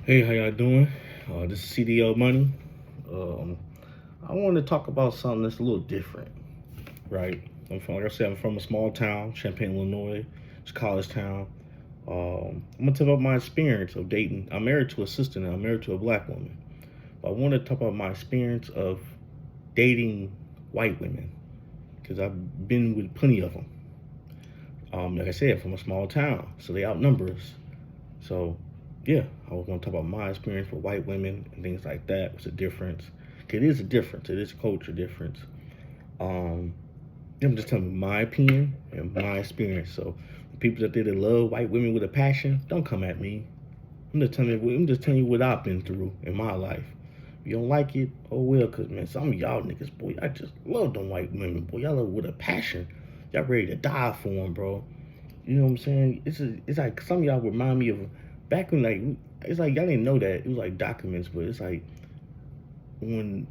Hey, how y'all doing? This is CDO Money. Um, I want to talk about something that's a little different, right? Like I said, I'm from a small town, Champaign, Illinois. It's a college town. I'm gonna talk about my experience of dating. I'm married to a sister now. I'm married to a black woman. But I want to talk about my experience of dating white women because I've been with plenty of them. Like I said, from a small town, so they outnumber us. So, yeah, I was going to talk about my experience with white women and things like that. What's the difference? 'Cause it is a difference. It is a culture difference. Um, I'm just telling you my opinion and my experience. So, the people that love white women with a passion, don't come at me. I'm just telling you what I've been through in my life. If you don't like it, oh well, cause man, some of y'all niggas, boy, I just love them white women, boy. Y'all love with a passion. Y'all ready to die for them, bro. You know what I'm saying? It's like some of y'all remind me of back when like it's like y'all didn't know that it was like documents, but it's like when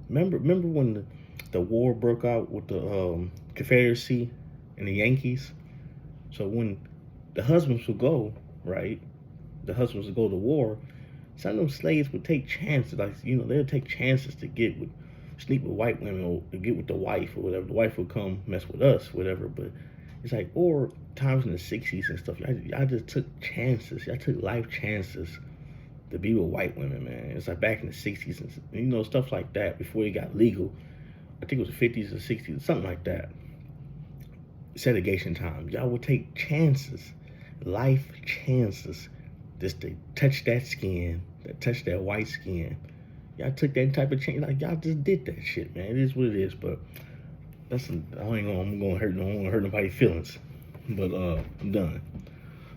remember when the war broke out with the Confederacy and the Yankees. So when the husbands would go right, the husbands would go to war. Some of them slaves would take chances, like they would take chances to sleep with white women or to get with the wife or whatever. The wife would come mess with us, whatever. But it's like, or times in the '60s and stuff. I just took chances. I took life chances to be with white women, man. It's like back in the '60s and stuff like that before it got legal. I think it was the '50s or '60s, something like that. Segregation time. Y'all would take chances, life chances, just to touch that skin, to touch that white skin. Y'all took that type of chance. Like y'all just did that shit, man. It is what it is. But I'm gonna hurt. I don't want to hurt nobody's feelings. But I'm done.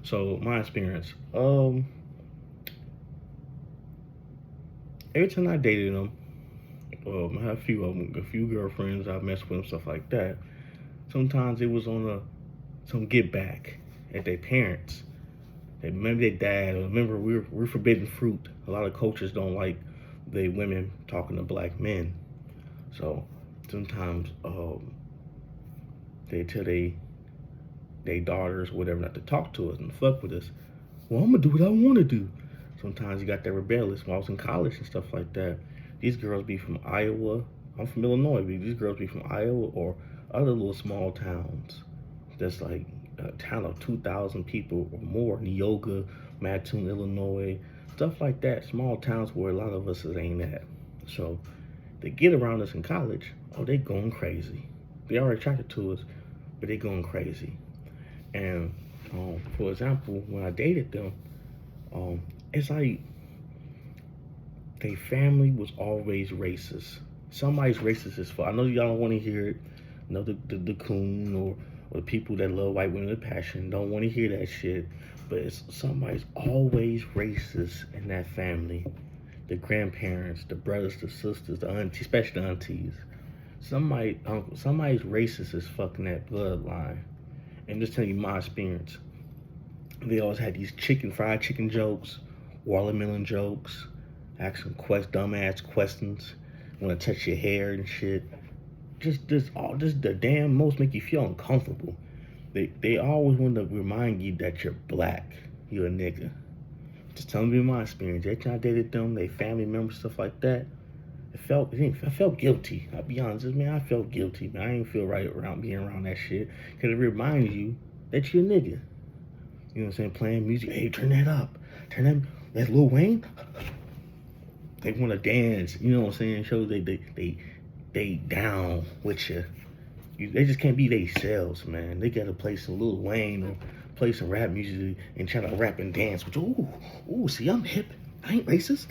So my experience. Every time I dated them, I had a few of them, a few girlfriends I messed with and stuff like that. Sometimes it was on some get back at their parents. Maybe their dad, or remember we're forbidden fruit. A lot of cultures don't like the women talking to black men. So sometimes they tell they daughters, whatever, not to talk to us and fuck with us. Well, I'm gonna do what I want to do. Sometimes you got that rebellious. When I was in college and stuff like that, these girls be from Iowa. I'm from Illinois. But these girls be from Iowa or other little small towns. That's like a town of 2,000 people or more. Neoga, Mattoon, Illinois, stuff like that. Small towns where a lot of us ain't at. So they get around us in college. Oh, they going crazy. They are attracted to us, but they going crazy. And for example, when I dated them, it's like their family was always racist. Somebody's racist as fuck. I know y'all don't want to hear it. You know the coon or the people that love white women with passion don't want to hear that shit. But somebody's always racist in that family. The grandparents, the brothers, the sisters, the aunties, especially the aunties. Somebody's racist as fucking that bloodline. And just telling you my experience. They always had these fried chicken jokes, watermelon jokes, asking dumbass questions, want to touch your hair and shit. Just the damn most make you feel uncomfortable. They always want to remind you that you're black, you're a nigga. Just telling me my experience. Every time I dated them, they family members, stuff like that. I felt guilty. I'll be honest, man. I felt guilty, man. I ain't feel right around being around that shit because it reminds you that you're a nigga. You know what I'm saying? Playing music. Hey, turn that up. Turn that. That's Lil Wayne. They want to dance. You know what I'm saying? Show they down with you. They just can't be themselves, man. They gotta play some Lil Wayne or play some rap music and try to rap and dance. Which see, I'm hip. I ain't racist.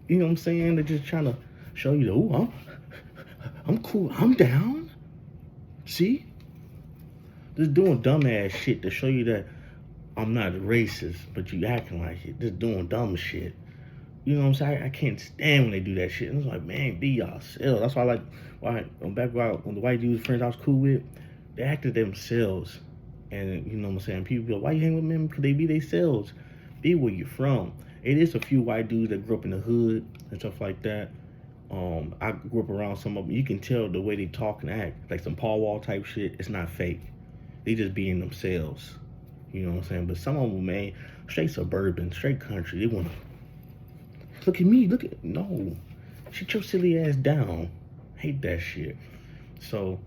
You know what I'm saying? They're just trying to show you that, I'm cool. I'm down. See? Just doing dumbass shit to show you that I'm not racist, but you acting like it. Just doing dumb shit. You know what I'm saying? I can't stand when they do that shit. And it's like, man, be yourself. That's why I like, when the white dudes, friends I was cool with, they acted themselves. And you know what I'm saying? People be like, why you hang with them? Because they be themselves. Be where you're from. It is a few white dudes that grew up in the hood and stuff like that. I grew up around some of them. You can tell the way they talk and act, like some Paul Wall type shit. It's not fake. They just being themselves. You know what I'm saying? But some of them, man, straight suburban, straight country. They want to look at me. Look at no. Sit your silly ass down. Hate that shit. So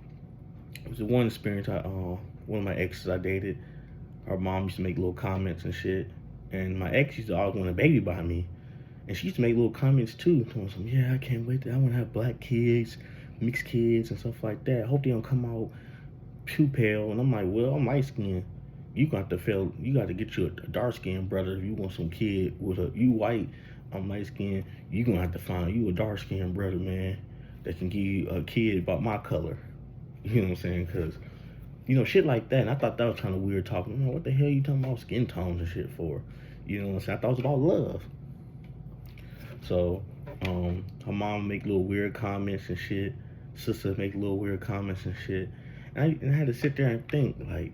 it was the one experience. One of my exes I dated, her mom used to make little comments and shit, and my ex used to always want a baby by me, and she used to make little comments too. Telling some, yeah, I can't wait. I want to have black kids, mixed kids, and stuff like that. I hope they don't come out too pale. And I'm like, well, I'm light skinned. You got to feel. You got to get you a dark skinned brother if you want some kid with a. You white. I'm light skinned. You gonna have to find you a dark skinned brother, man, that can give you a kid about my color. You know what I'm saying? Cause shit like that. And I thought that was kind of weird talking. What the hell you talking about skin tones and shit for? You know what I'm saying? I thought it was about love. So, her mom make little weird comments and shit. Sister make little weird comments and shit. And I had to sit there and think, like,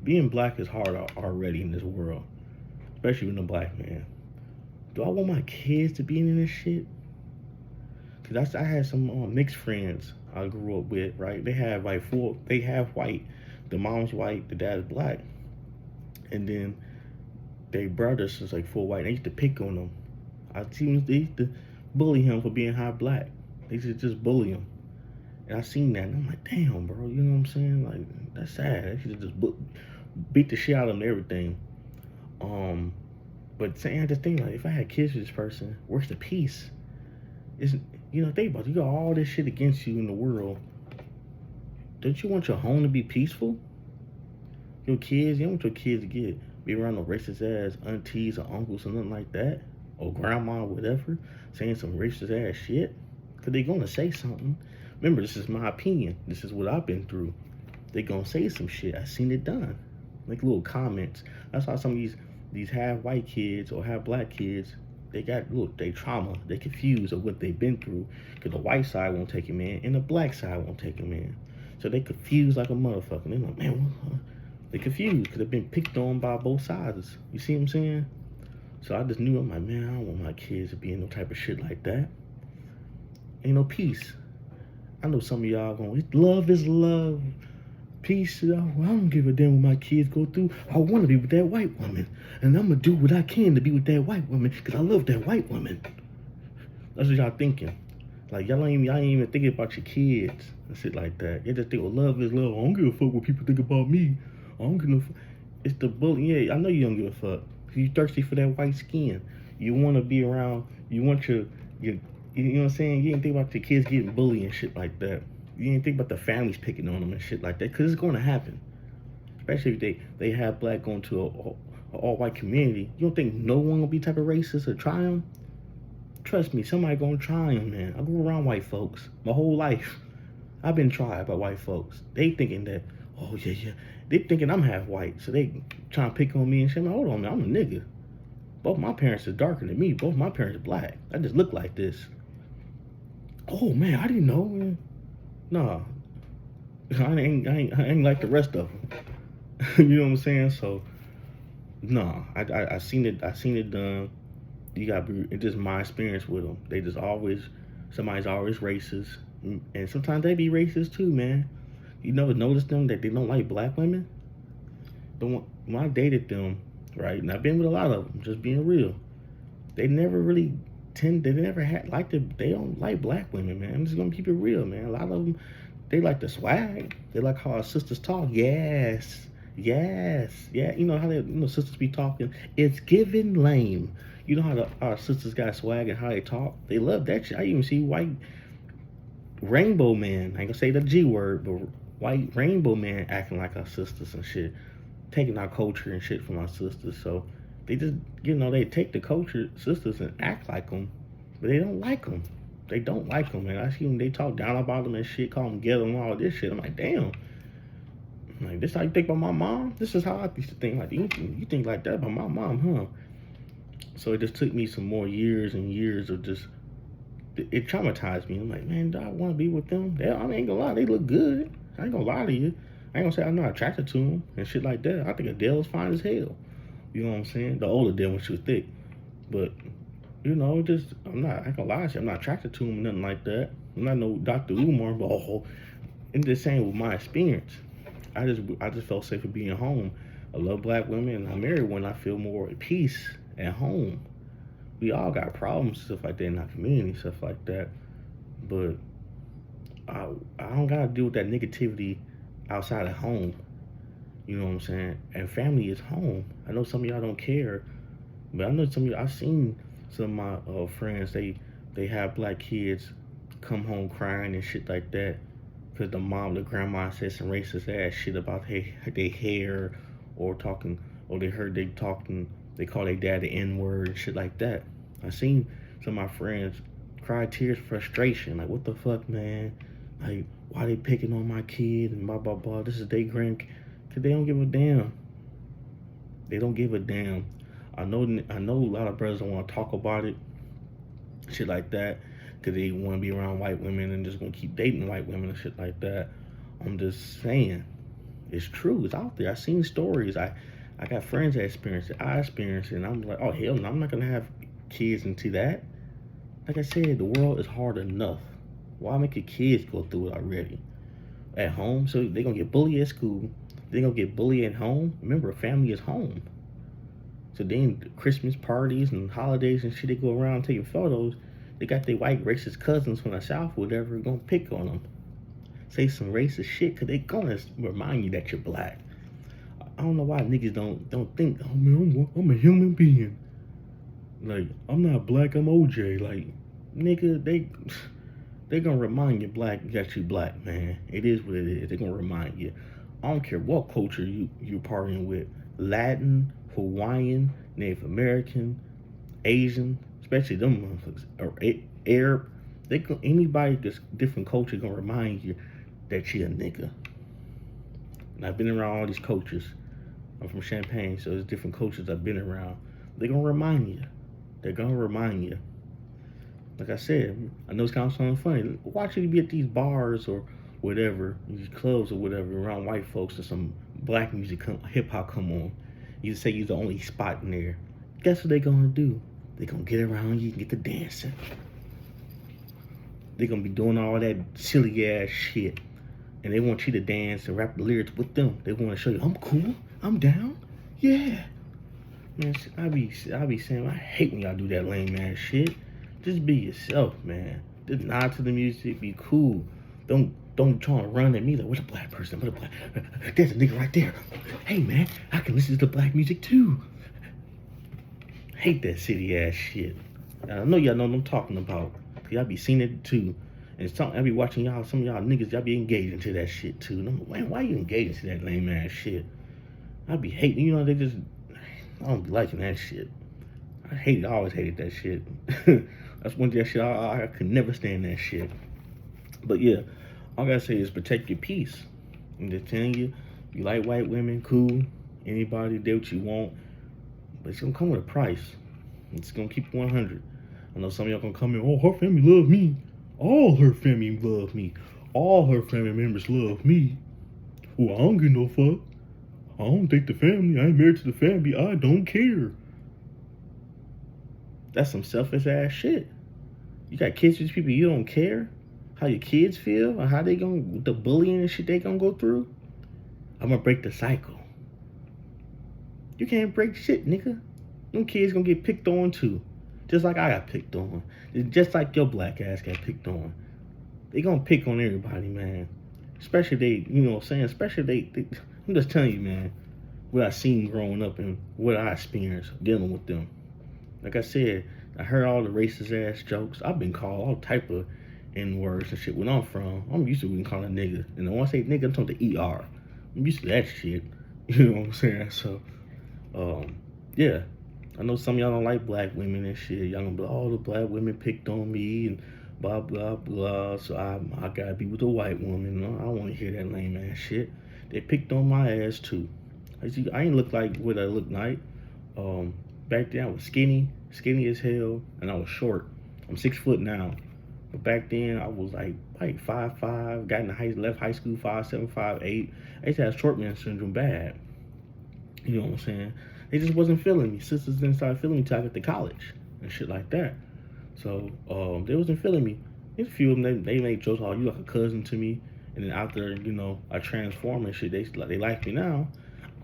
being black is hard already in this world. Especially when a black man. Do I want my kids to be in this shit? Cause I had some mixed friends I grew up with, right? They have white. The mom's white, the dad's black. And then their brothers is like full white. They used to pick on them. They used to bully him for being half black. They used to just bully him. And I seen that, and I'm like, damn, bro, you know what I'm saying? Like, that's sad. They should just beat the shit out of him and everything. But saying, I just think, like, if I had kids with this person, where's the peace? Think about it. You got all this shit against you in the world. Don't you want your home to be peaceful? Your kids, you don't want your kids to be around no racist ass aunties or uncles or nothing like that, or grandma or whatever, saying some racist ass shit. Cause they gonna say something. Remember, this is my opinion. This is what I've been through. They gonna say some shit. I seen it done. Make little comments. That's how some of these half white kids or half black kids, they trauma. They confused of what they've been through. Cause the white side won't take them in, and the black side won't take them in. So they confused like a motherfucker. They're like, man, what? They confused because they've been picked on by both sides. You see what I'm saying? So I just knew, I'm like, man, I don't want my kids to be in no type of shit like that. Ain't no peace. I know some of y'all going, love is love. Peace. I don't give a damn what my kids go through. I want to be with that white woman. And I'm going to do what I can to be with that white woman because I love that white woman. That's what y'all thinking. Like, y'all ain't even thinking about your kids and shit like that. You just think, well, love is love. I don't give a fuck what people think about me. I don't give a fuck. It's the bullying. Yeah, I know you don't give a fuck. You thirsty for that white skin. You want to be around. You want your you know what I'm saying? You ain't think about your kids getting bullied and shit like that. You ain't think about the families picking on them and shit like that. Because it's going to happen. Especially if they have black going to a all-white community. You don't think no one will be type of racist or try them? Trust me, somebody gonna try them, man. I grew around white folks my whole life. I've been tried by white folks. They thinking that, oh, yeah. They thinking I'm half white. So they trying to pick on me and shit. Hold on, man, I'm a nigga. Both my parents are darker than me. Both my parents are black. I just look like this. Oh, man, I didn't know, man. Nah. I ain't like the rest of them. You know what I'm saying? So, nah. I seen it done. You gotta be, it's just my experience with them. They just somebody's always racist. And sometimes they be racist too, man. You never notice them that they don't like black women? When I dated them, right, and I've been with a lot of them, just being real, they never really they don't like black women, man. I'm just gonna keep it real, man. A lot of them, they like the swag. They like how our sisters talk. Yes. Yeah. You know how sisters be talking? It's giving lame. You know how our sisters got swag and how they talk? They love that shit. I even see white rainbow man, I ain't gonna say the G word, but white rainbow man acting like our sisters and shit. Taking our culture and shit from our sisters. So they just, they take the culture, sisters, and act like them, but they don't like them. They don't like them, man. I see them, they talk down about them and shit, call them ghetto and all this shit. I'm like, damn. I'm like, this how you think about my mom? This is how I used to think. Like, you think like that about my mom, huh? So it just took me some more years and years of just, it traumatized me. I'm like, man, do I want to be with them? I ain't gonna lie, they look good. I ain't gonna lie to you. I ain't gonna say I'm not attracted to them and shit like that. I think Adele's fine as hell. You know what I'm saying? The older Adele when she was thick. But, I ain't gonna lie to you. I'm not attracted to them, nothing like that. I'm not no Dr. Umar, but I'm just saying with my experience, I just felt safer being home. I love black women, and I marry one I feel more at peace at home. We all got problems, stuff like that in our community, stuff like that. But I, I don't gotta deal with that negativity outside of home. You know what I'm saying? And family is home. I know some of y'all don't care, but I know some of y'all. I've seen some of my friends. They have black kids come home crying and shit like that because the grandma said some racist ass shit about their hair, or talking, or they heard they talking. They call their dad the N word and shit like that. I seen some of my friends cry tears of frustration, like, what the fuck, man? Like, why they picking on my kid and blah blah blah. This is their grand, cause they don't give a damn. They don't give a damn. I know a lot of brothers don't want to talk about it, shit like that, cause they want to be around white women and just gonna keep dating white women and shit like that. I'm just saying, it's true. It's out there. I seen stories. I got friends that experienced it. I experienced it, and I'm like, oh hell no, I'm not gonna have kids into that. Like I said, the world is hard enough. Why make your kids go through it already? At home, so they gonna get bullied at school. They gonna get bullied at home. Remember, family is home. So then Christmas parties and holidays and shit, they go around taking photos. They got their white racist cousins from the South, whatever, gonna pick on them. Say some racist shit, cause they gonna remind you that you're black. I don't know why niggas don't think, oh man, I'm a human being. Like, I'm not black, I'm OJ. Like, nigga, they gonna remind you that you black, man. It is what it is. They gonna remind you. I don't care what culture you partying with. Latin, Hawaiian, Native American, Asian, especially them motherfuckers, or Arab. Anybody that's different culture gonna remind you that you a nigga. And I've been around all these cultures. I'm from Champaign, so there's different cultures I've been around. They're gonna remind you. They're gonna remind you. Like I said, I know it's kind of something funny. Watch you be at these bars or whatever, these clubs or whatever, around white folks, and some black music, hip hop come on. You say you're the only spot in there. Guess what they gonna do? They gonna get around you and get to dancing. They gonna be doing all that silly ass shit, and they want you to dance and rap the lyrics with them. They want to show you, I'm cool, I'm down, yeah. Man, I be saying, I hate when y'all do that lame ass shit. Just be yourself, man. Just nod to the music, be cool. Don't try to run at me like, what a black person, what a black, there's a nigga right there. Hey man, I can listen to black music too. Hate that city ass shit. And I know y'all know what I'm talking about. Y'all be seeing it too. And I be watching y'all, some of y'all niggas, y'all be engaging to that shit too. And I'm like, man, why you engaging to that lame ass shit? I be hating, they just, I don't be liking that shit. I always hated that shit. That's one thing that shit, I could never stand that shit. But yeah, all I gotta say is protect your peace. I'm just telling you, you like white women, cool. Anybody, do what you want. But it's gonna come with a price. It's gonna keep 100. I know some of y'all gonna come in, oh, her family love me. All her family love me. All her family members love me. Well, I don't give no fuck. I don't think the family, I ain't married to the family, I don't care. That's some selfish ass shit. You got kids with these people, you don't care how your kids feel or how they gonna, the bullying and shit they gonna go through? I'm gonna break the cycle. You can't break shit, nigga. Them kids gonna get picked on too. Just like I got picked on. Just like your black ass got picked on. They gonna pick on everybody, man. Especially they, you know what I'm saying? Especially they I'm just telling you, man, what I seen growing up and what I experienced dealing with them. Like I said, I heard all the racist ass jokes. I've been called all type of N-words and shit. Where I'm from, I'm used to being called a nigga. And when I say nigga, I'm talking the ER. I'm used to that shit. You know what I'm saying? So, yeah. I know some of y'all don't like black women and shit. Y'all gonna be like, oh, the black women picked on me and blah, blah, blah. So I gotta be with a white woman. No, I don't wanna hear that lame ass shit. They picked on my ass too. I ain't look like what I look like. Back then I was skinny as hell, and I was short. I'm 6 foot now. But back then I was like 5'5", got in left high school 5'7", 5'8". I used to have short man syndrome bad. You know what I'm saying? They just wasn't feeling me. Sisters didn't start feeling me till I got to college and shit like that. So they wasn't feeling me. There's a few of them, they made jokes, oh, you like a cousin to me. And then after, I transform and shit, they like me now.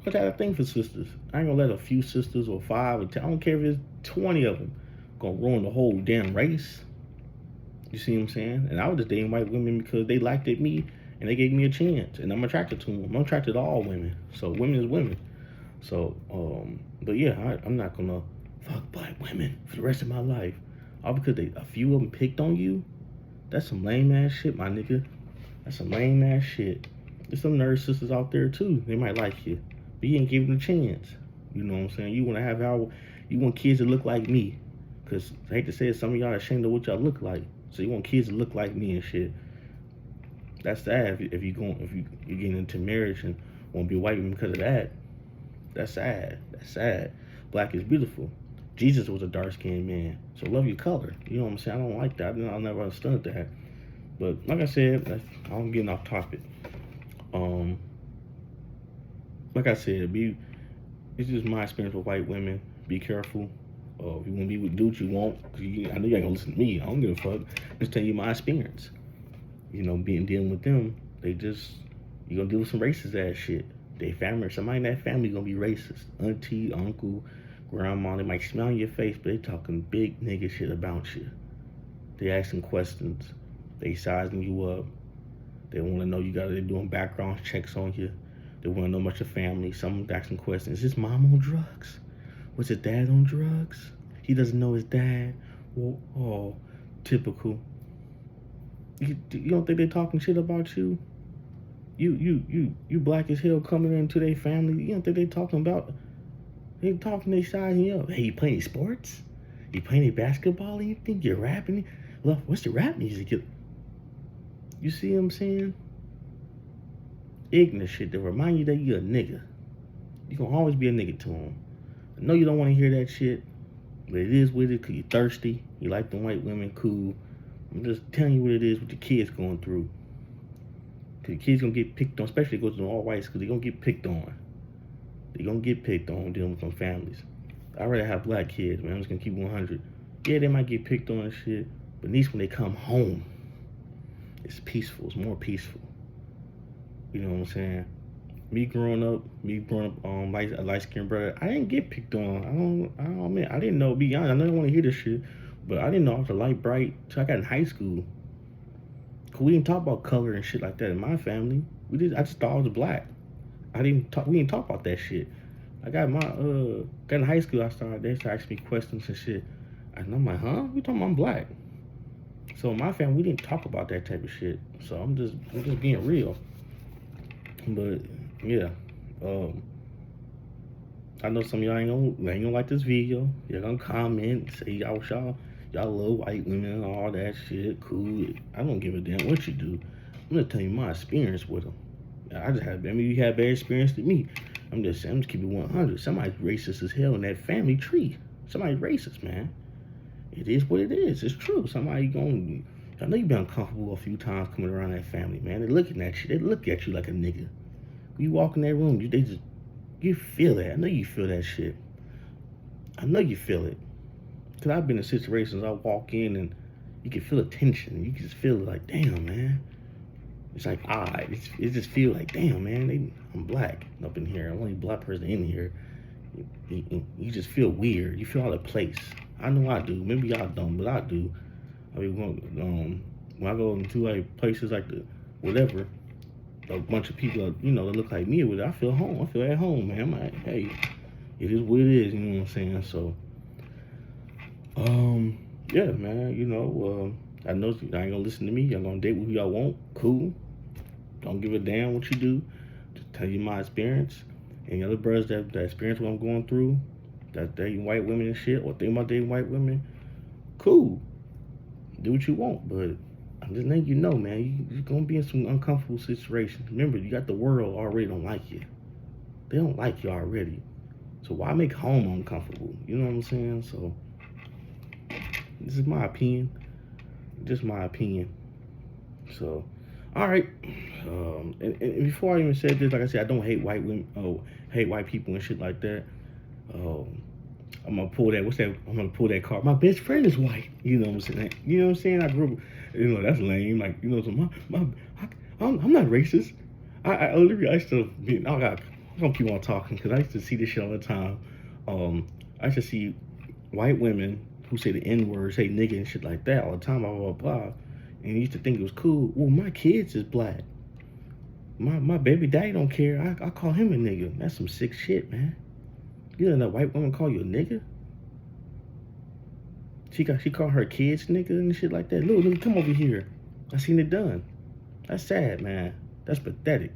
What I got a thing for sisters. I ain't gonna let a few sisters or 5 or 10, I don't care if it's 20 of them, gonna ruin the whole damn race. You see what I'm saying? And I was just dating white women because they liked it me and they gave me a chance. And I'm attracted to them. I'm attracted to all women. So women is women. So, but yeah, I'm not gonna fuck black women for the rest of my life. All because a few of them picked on you. That's some lame ass shit, my nigga. That's some lame ass shit. There's some nerd sisters out there too. They might like you, but you ain't give them a chance. You know what I'm saying? You want to have you want kids to look like me, cause I hate to say it, some of y'all are ashamed of what y'all look like. So you want kids to look like me and shit. That's sad if you get into marriage and want to be a white woman because of that. That's sad. That's sad. Black is beautiful. Jesus was a dark skinned man, so love your color. You know what I'm saying? I don't like that. I never understood that. But like I said, I'm getting off topic. Like I said, it's just my experience with white women. Be careful. If you want to be with dudes you want, I know you ain't gonna listen to me. I don't give a fuck. Just tell you my experience. You know, dealing with them, you're gonna deal with some racist ass shit. They family, somebody in that family gonna be racist. Auntie, uncle, grandma, they might smile in your face, but they talking big nigga shit about you. They asking questions. They sizing you up. They want to know they're doing background checks on you. They want to know about your family. Some asking questions. Is his mom on drugs? Was his dad on drugs? He doesn't know his dad. Well, oh, typical. You don't think they talking shit about you? You black as hell coming into their family. You don't think they talking they sizing you up. Hey, you playing sports? You playing basketball? You think you're rapping? Look, what's the rap music? You see what I'm saying? Ignorant shit to remind you that you're a nigga. You gonna always be a nigga to them. I know you don't want to hear that shit, but it is with it because you're thirsty. You like the white women, cool. I'm just telling you what it is with the kids going through. Because the kids gonna get picked on, especially if it goes to all whites, because they're gonna get picked on. They're gonna get picked on dealing with some families. I'd rather have black kids, man. I'm just gonna keep 100. Yeah, they might get picked on and shit, but at least when they come home, it's peaceful. It's more peaceful. You know what I'm saying? Me growing up, like a light skinned brother, I didn't get picked on. I didn't know. Be honest, I know you want to hear this shit, but I didn't know I was a light bright till I got in high school. Cause we didn't talk about color and shit like that in my family. I just thought I was black. We didn't talk about that shit. I got in high school. They started asking me questions and shit, and I'm like, huh? You talking about I'm black? So in my family, we didn't talk about that type of shit. So I'm just being real. But yeah, I know some of y'all ain't gonna like this video. You're gonna comment, say y'all love white women and all that shit. Cool. I don't give a damn what you do. I'm gonna tell you my experience with them. You had bad experience with me. I'm just keeping 100. Somebody's racist as hell in that family tree. Somebody's racist, man. It is what it is. It's true. I know you've been uncomfortable a few times coming around that family, man. They're looking at you. They look at you like a nigga. You walk in that room, you feel that. I know you feel that shit. I know you feel it. Because I've been in situations I walk in and you can feel the tension. You can just feel like, damn, man. It's like odd. It just feels like, damn, man, I'm black up in here. I'm the only black person in here. You just feel weird. You feel out of place. I know I do. Maybe y'all don't, but I do. I mean, when I go into like places like whatever, a bunch of people, that look like me, I feel home. I feel at home, man. I'm like, hey, it is what it is. You know what I'm saying? So, yeah, man. I know y'all ain't gonna listen to me. Y'all gonna date with who y'all want. Cool. Don't give a damn what you do. Just tell you my experience. Any other brothers that experience what I'm going through, that dating white women and shit, or think about dating white women, cool. Do what you want, but I'm just letting you know, man, you're gonna be in some uncomfortable situations. Remember, you got the world already don't like you. They don't like you already. So why make home uncomfortable? You know what I'm saying? So this is my opinion. Just my opinion. So, all right. And before I even said this, like I said, I don't hate white women, hate white people and shit like that. I'm gonna pull that. I'm gonna pull that card. My best friend is white. You know what I'm saying? You know what I'm saying? I grew up. That's lame. Like, so I'm not racist. I literally, I used to be. Oh God, gonna keep on talking because I used to see this shit all the time. I used to see white women who say the N word, say nigga and shit like that all the time, blah blah blah. And you used to think it was cool. Well, my kids is black. My baby daddy don't care. I call him a nigga. That's some sick shit, man. You know that white woman call you a nigga? She called her kids nigga and shit like that. Look, come over here. I seen it done. That's sad, man. That's pathetic.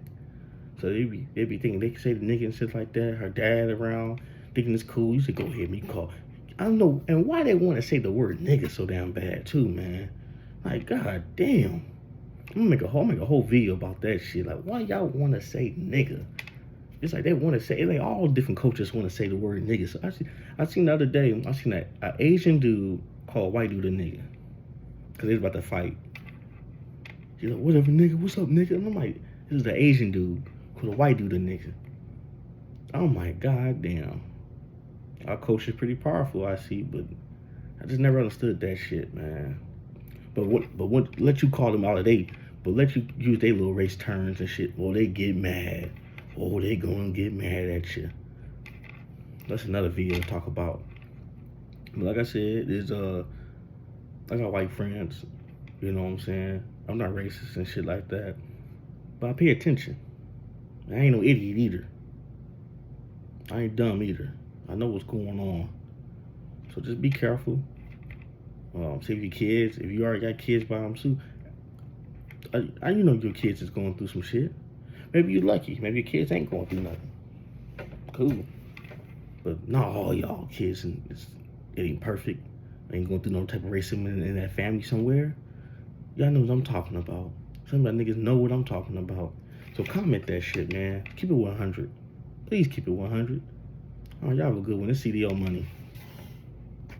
So they be thinking they can say the nigga and shit like that. Her dad around thinking it's cool. You should go ahead and call. I don't know, and why they want to say the word nigga so damn bad too, man. Like, god damn. I'm gonna make a whole video about that shit. Like, why y'all want to say nigga? It's like they want to say, it's like all different cultures want to say the word nigga. So I seen the other day, I seen that an Asian dude call a white dude a nigga. Because they was about to fight. He's like, whatever nigga, what's up nigga? And I'm like, this is the Asian dude called a white dude a nigga. Oh my god damn. Our culture is pretty powerful, I see, but I just never understood that shit, man. But what let you call them out of but let you use their little race terms and shit. Well, they get mad. Oh, they gonna get mad at you. That's another video to talk about. But like I said, I got white friends. You know what I'm saying? I'm not racist and shit like that. But I pay attention. I ain't no idiot either. I ain't dumb either. I know what's going on. So just be careful. Save your kids. If you already got kids by them too, you know your kids is going through some shit. Maybe you're lucky. Maybe your kids ain't going through nothing. Cool. But not all y'all kids, and it ain't perfect. Ain't going through no type of racism in that family somewhere. Y'all know what I'm talking about. Some of y'all niggas know what I'm talking about. So comment that shit, man. Keep it 100. Please keep it 100. All right, y'all have a good one. It's CDO money.